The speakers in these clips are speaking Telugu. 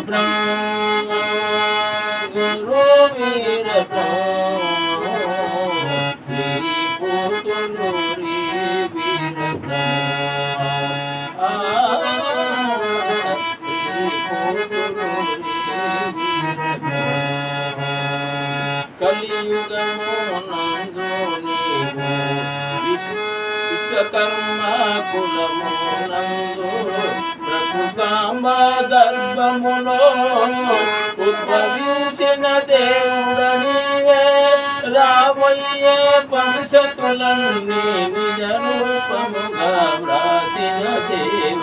బ్రహ్మ గురు వీర బ్రహ్మ శ్రీ పోతులూరి వీర బ్రహ్మ శ్రీ పోతులూరి వీర బ్రహ్మ కలియుగము నందు నీవు విశ్వకర్మ కులము నందు ప్రకృతాంబ గర్భములో ఉద్భవించిన దేవుడ నీవే రాబోయే భవిష్యత్తులన్నీ నిజ రూపముగా వ్రాసిన దేవ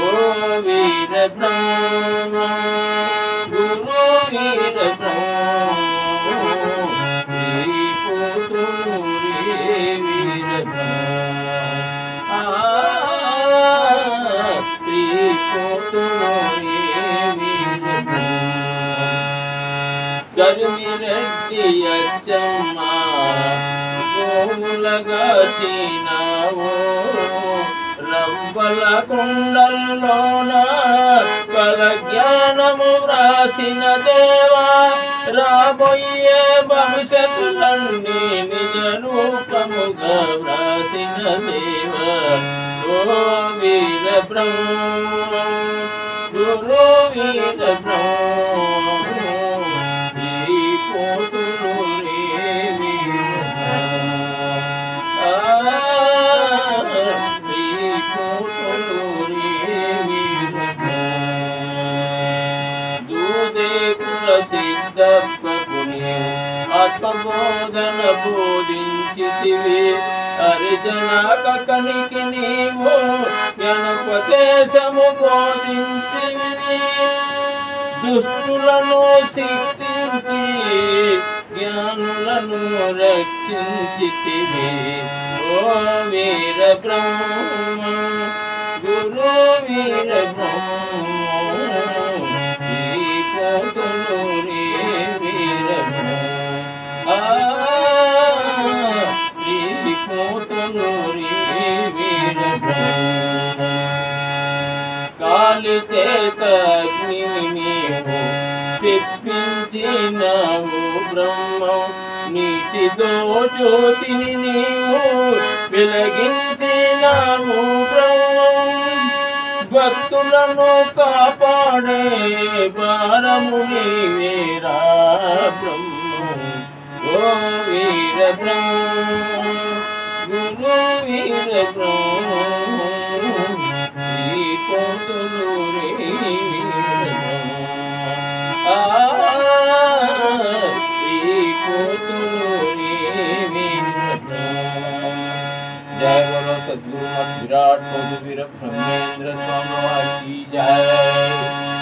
ఓ వీర బ్రహ్మ గురు వీర బ్రహ్మ శ్రీ పోతులూరి వీర బ్రహ్మ శ్రీ పోతులూరి వీర బ్రహ్మ గరిమిరెడ్డి అచ్చమ్మ గోములగా చీనావో రవ్వల కుండల్లోన కల జ్ఞానము వ్రాసిన దేవా రాబోయే భవిష్యత్తులన్నీ నిజ రూపముగా వ్రాసిన దేవా ఓ వీర బ్రహ్మ గురు వీర బ్రహ్మ శ్రీ పోతులూరి వీర శ్రీ పోతులూరి వీర దూదేకుల సిద్ధప్పకుని ఆత్మబోధన బోధించితివి హరిజన కనికి నీవు జ్ఞానోపదేశము బోధించివి దుష్టులను శిక్షించి జ్ఞానులను రక్షించితివి ఓ వీర బ్రహ్మ గురు వీర బ్రహ్మ శ్రీ పోతులూరి వీర బ్రహ్మ శ్రీ పోతులూరి వీర బ్రహ్మ కాలి చేత అగ్నిని నీవు తెప్పించినావు బ్రహ్మం నీటితో జ్యోతిని నీవు వెలిగించినావు బ్రహ్మం భక్తులను కాపాడే భారము నీవేరా బ్రహ్మం ఓ వీర బ్రహ్మ గురు వీర బ్రహ్మ శ్రీ పోతులూరి వీర బ్రహ్మ శ్రీ పోతులూరి వీర బ్రహ్మ जय बोलो सद्गुरु मत विराट पद वीर ब्रह्मेंद्र स्वामी की जय।